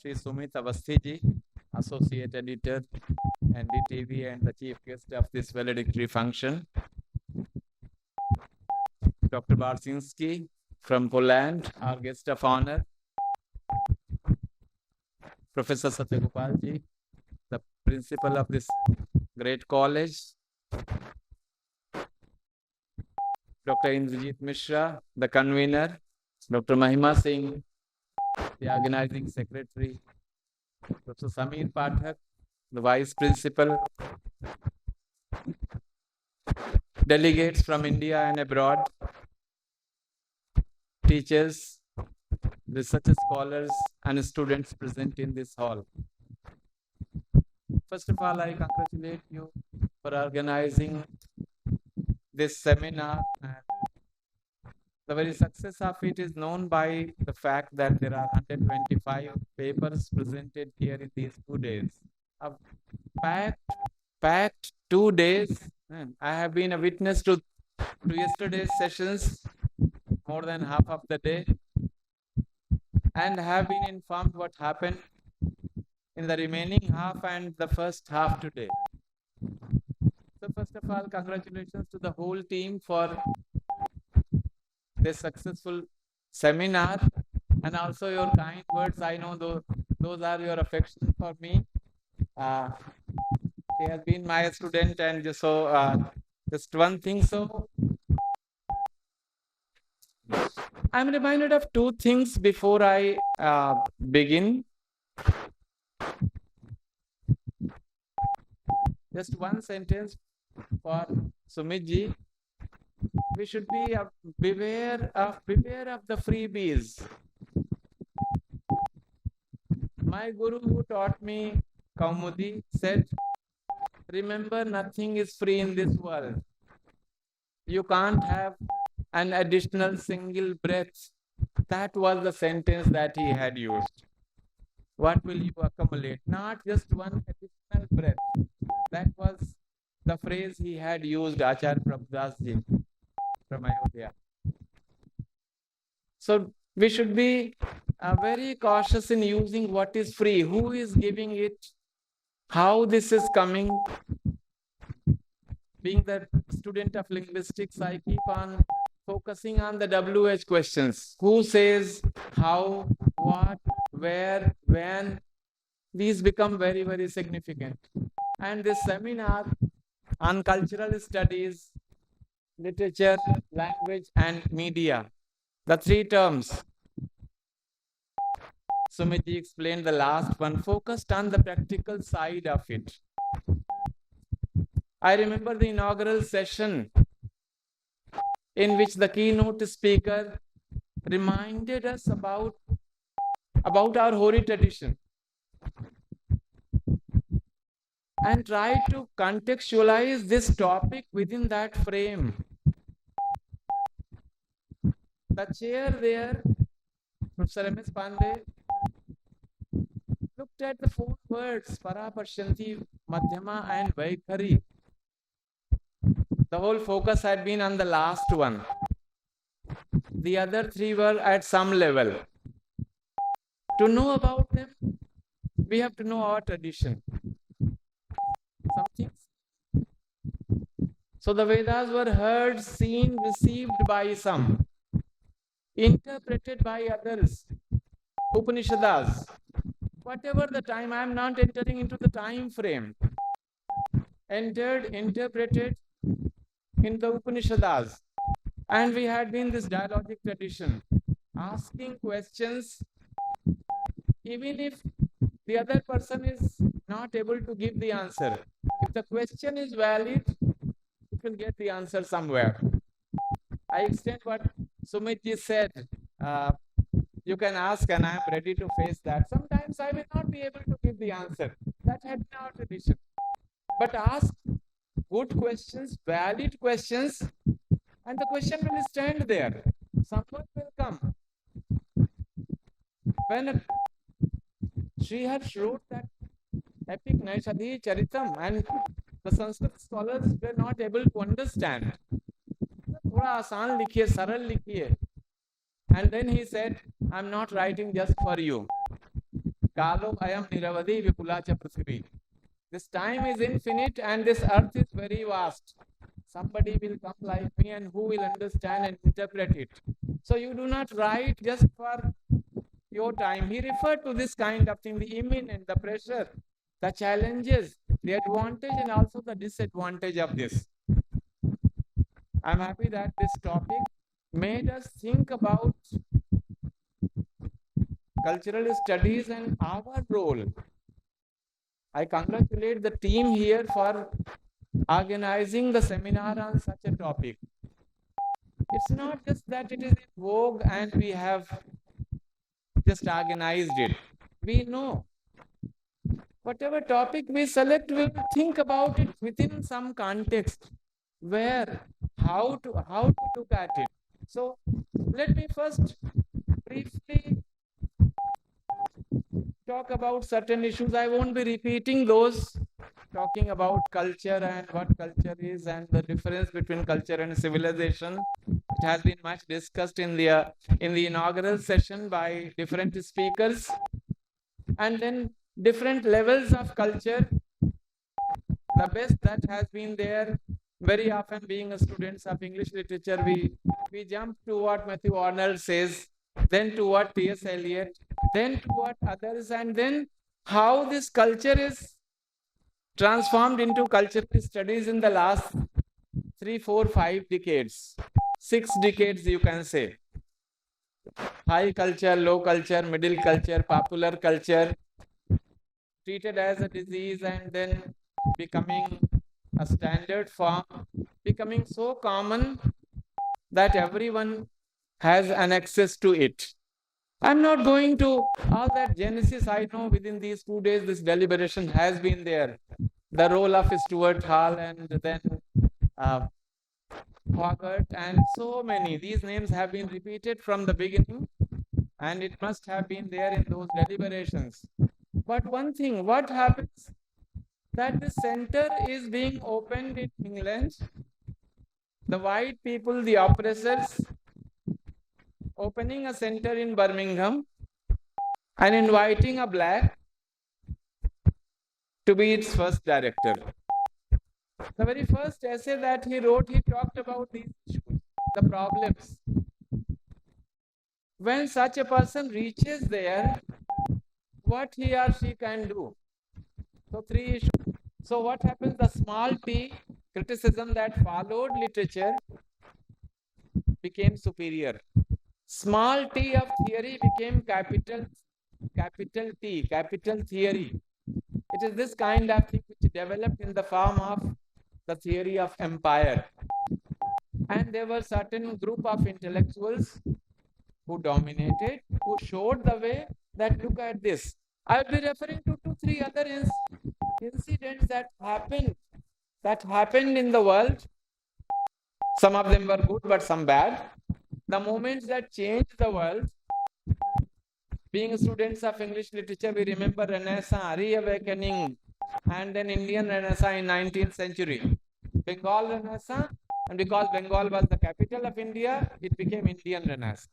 Shri Sumit Avasthi ji, Associate Editor, NDTV, and the Chief Guest of this valedictory function. Dr. Barsinski from Poland, our guest of honor. Professor Satyagopal ji, the principal of this great college. Dr. Indrajit Mishra, the convener. Dr. Mahima Singh, the organizing secretary. Dr. Samir Pathak, the vice principal. Delegates from India and abroad. Teachers, research scholars, and students present in this hall. First of all, I congratulate you for organizing this seminar. The very success of it is known by the fact that there are 125 papers presented here in these 2 days. A packed 2 days. I have been a witness to yesterday's sessions, more than half of the day, and have been informed what happened in the remaining half and the first half today. So first of all, congratulations to the whole team for this successful seminar, and also your kind words. I know those are your affection for me. She has been my student, and so just one thing. So I'm reminded of 2 things before I begin. Just one sentence for Sumit ji. We should be beware of the freebies. My guru who taught me Kaumudi said, remember, nothing is free in this world. You can't have an additional single breath. That was the sentence that he had used. What will you accumulate? Not just one additional breath. That was the phrase he had used, Acharya Prabhudas ji from Ayodhya. So we should be very cautious in using what is free, who is giving it, how this is coming. Being the student of linguistics, I keep on focusing on the WH questions. Who says, how, what, where, when. These become very, very significant. And this seminar on cultural studies, literature, language, and media, the 3 terms. Sumit explained the last one, focused on the practical side of it. I remember the inaugural session in which the keynote speaker reminded us about our holy tradition and tried to contextualize this topic within that frame. The chair there, Professor M.S. Pandey, looked at the 4 words, Para, Parshanti, Madhyama, and Vaikhari. The whole focus had been on the last one. The other 3 were at some level. To know about them, we have to know our tradition. Some things. So the Vedas were heard, seen, received by some, interpreted by others. Upanishads. Whatever the time, I am not entering into the time frame. Entered, interpreted in the Upanishads. And we had been this dialogic tradition, asking questions, even if the other person is not able to give the answer. If the question is valid, you will get the answer somewhere. I extend what Sumit ji said. You can ask, and I am ready to face that. Sometimes I will not be able to give the answer. That had been our tradition. But ask good questions, valid questions, and the question will stand there. Someone will come. When Srihar wrote that epic Naishadhi Charitam, and the Sanskrit scholars were not able to understand. Thoda आसान लिखिए, सरल लिखिए. And then he said, I'm not writing just for you. Kalo ayam niravadi vipulacha prithvi. This time is infinite and this earth is very vast. Somebody will come like me and who will understand and interpret it. So you do not write just for your time. He referred to this kind of thing, the imminent, the pressure, the challenges, the advantage and also the disadvantage of this. I'm happy that this topic made us think about cultural studies and our role. I congratulate the team here for organizing the seminar on such a topic. It's not just that it is in vogue and we have just organized it. We know whatever topic we select, we will think about it within some context, where, how to look at it. So let me first briefly talk about certain issues. I won't be repeating those, talking about culture and what culture is and the difference between culture and civilization. It has been much discussed in the inaugural session by different speakers, and then different levels of culture. The best that has been there, very often being a students of English literature, we jump to what Matthew Arnold says, then to what T.S. Eliot, then to what others, and then how this culture is transformed into cultural studies in the last 3, 4, 5 decades, 6 decades, you can say. High culture, low culture, middle culture, popular culture, treated as a disease and then becoming a standard form, becoming so common that everyone has an access to it. I'm not going to all that genesis. I know within these 2 days this deliberation has been there. The role of Stuart Hall and then Hogarth and so many. These names have been repeated from the beginning and it must have been there in those deliberations. But one thing, what happens that the center is being opened in England, the white people, the oppressors, opening a center in Birmingham and inviting a black to be its first director. The very first essay that he wrote, he talked about these issues, the problems. When such a person reaches there, what he or she can do. So 3 issues. So what happens? The small t criticism that followed literature became superior. Small t of theory became capital T, capital theory. It is this kind of thing which developed in the form of the theory of empire. And there were certain group of intellectuals who dominated, who showed the way that look at this. I will be referring to 2, 3 other incidents that happened in the world. Some of them were good, but some bad. The moments that changed the world. Being students of English literature, we remember Renaissance, reawakening, and then Indian Renaissance in 19th century. Bengal Renaissance, and because Bengal was the capital of India, it became Indian Renaissance.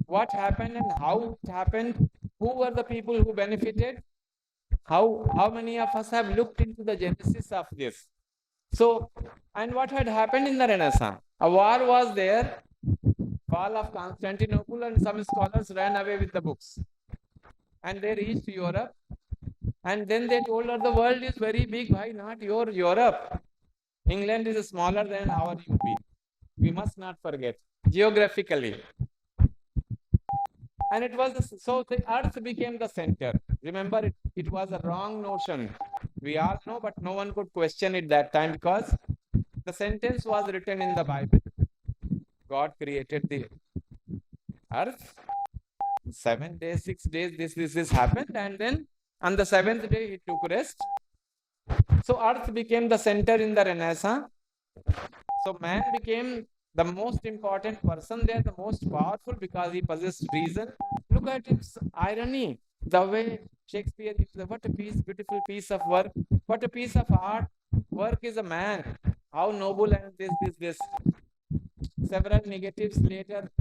What happened and how it happened? Who were the people who benefited? How many of us have looked into the genesis of this? So, and what had happened in the Renaissance? A war was there, fall of Constantinople, and some scholars ran away with the books. And they reached Europe. And then they told her the world is very big. Why not your Europe? England is smaller than our UP. We must not forget, geographically. And it was, so the earth became the center. Remember, it was a wrong notion. We all know, but no one could question it that time because the sentence was written in the Bible. God created the earth. 7 days, 6 days, this happened. And then on the 7th day, he took rest. So earth became the center in the Renaissance. So man became the most important person there, the most powerful because he possessed reason. Look at its irony, the way Shakespeare gives, what a beautiful piece of work, what a piece of art. Work is a man. How noble and this. Several negatives later.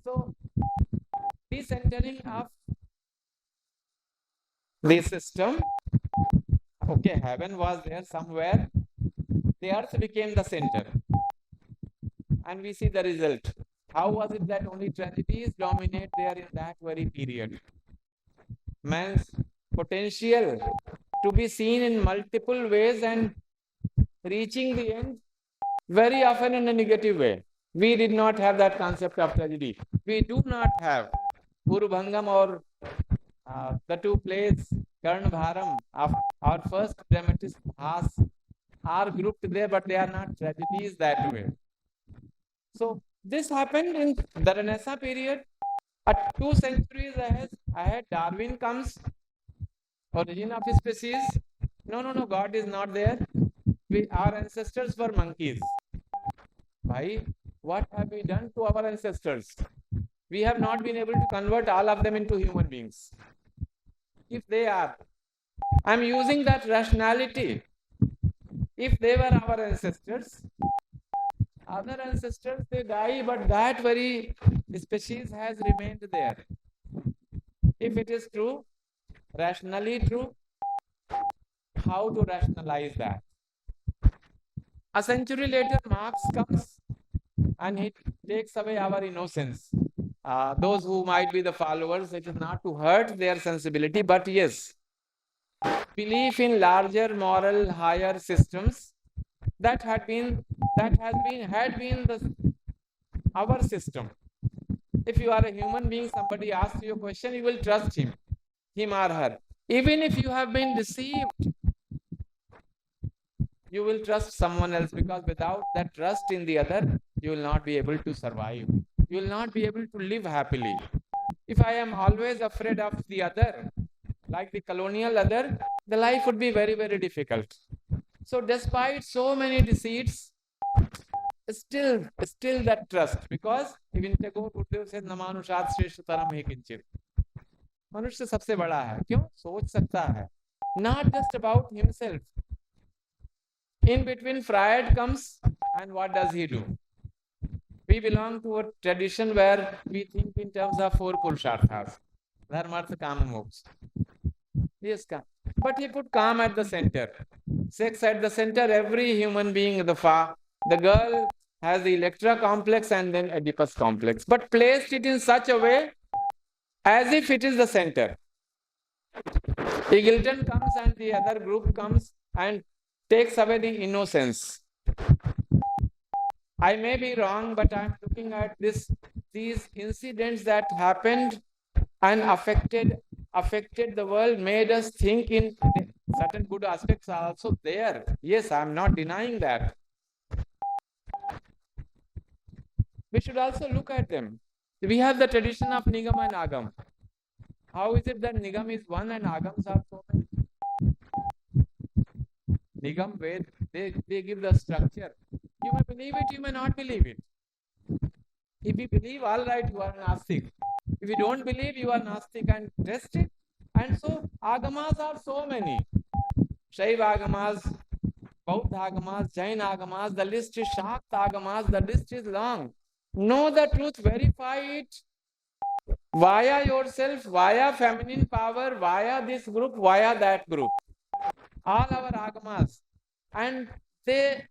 So decentering of the system. Okay, heaven was there somewhere. The earth became the center. And we see the result. How was it that only tragedies dominate there in that very period? Man's potential to be seen in multiple ways and reaching the end very often in a negative way. We did not have that concept of tragedy. We do not have Purubhangam or the two plays Karna Bharam of our first dramatist Bhas are grouped there, but they are not tragedies that way. So this happened in the Renaissance period. At 2 centuries ahead, Darwin comes, origin of species. No, God is not there. Our ancestors were monkeys. Why? What have we done to our ancestors? We have not been able to convert all of them into human beings. If they are, I'm using that rationality. If they were our ancestors, other ancestors, they die, but that very species has remained there. If it is true, rationally true, how to rationalize that? A century later, Marx comes and he takes away our innocence. Those who might be the followers, it is not to hurt their sensibility, but yes, belief in larger moral higher systems that had been our system. If you are a human being, somebody asks you a question, you will trust him or her. Even if you have been deceived, you will trust someone else, because without that trust in the other, you will not be able to survive. You will not be able to live happily. If I am always afraid of the other, like the colonial other, the life would be very, very difficult. So despite so many deceits, still that trust, because even Tagore Gurdev said Namanushad Shreshthataram hi kinchit. मनुष्य सबसे बड़ा है, क्यों? सोच सकता है. Not just about himself. In between, Freud comes, and what does he do? We belong to a tradition where we think in terms of 4 purusharthas: dharma, artha, kama, moksha. Yes, but he put calm at the center, sex at the center. Every human being, the girl has the Electra complex and then Oedipus complex, but placed it in such a way as if it is the center. Eagleton comes and the other group comes and takes away the innocence. I may be wrong, but I'm looking at these incidents that happened and affected the world, made us think in certain good aspects are also there. Yes, I'm not denying that. We should also look at them. We have the tradition of Nigam and Agam. How is it that Nigam is one and Agams are so many? Nigam, where they give the structure. You may believe it, you may not believe it. If you believe, all right, you are Nastik. If you don't believe, you are Nastik, and test it. And so Agamas are so many. Shaiva Agamas, Bauddha Agamas, Jain Agamas, the list is Shakt Agamas, the list is long. Know the truth, verify it via yourself, via feminine power, via this group, via that group. All our Agamas. And they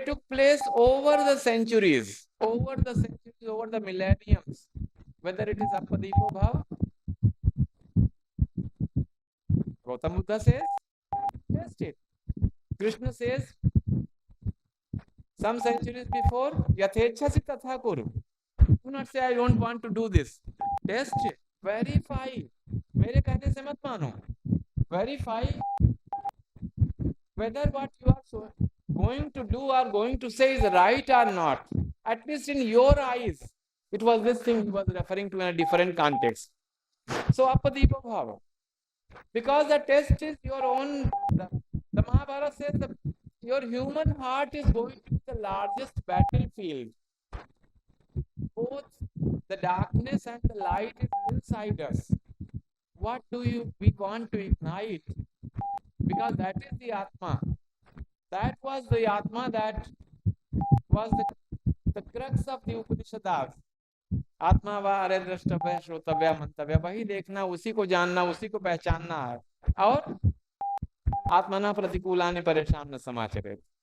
took place over the centuries, over the millenniums. Whether it is Appadipo Bhava, Gautam Buddha says, test it. Krishna says, some centuries before, Yathechasi Tatha Kuru. Do not say, I don't want to do this. Test it. Verify. Mere कहने से मत मानो. Verify whether what you are going to do or going to say is right or not. At least in your eyes. It was this thing he was referring to in a different context. So, Appadipa Bhava. Because the test is your own. The Mahabharata says that your human heart is going to be the largest battlefield. Both the darkness and the light is inside us. What do we want to ignite? Because that is the Atma. That was the Atma that was the crux of the Upanishads. आत्मा व अरे द्रष्टव्य श्रोतव्य मंतव्य, वही देखना, उसी को जानना, उसी को पहचानना है. और आत्मना प्रतिकूलानि परेशान न समाचरेत्।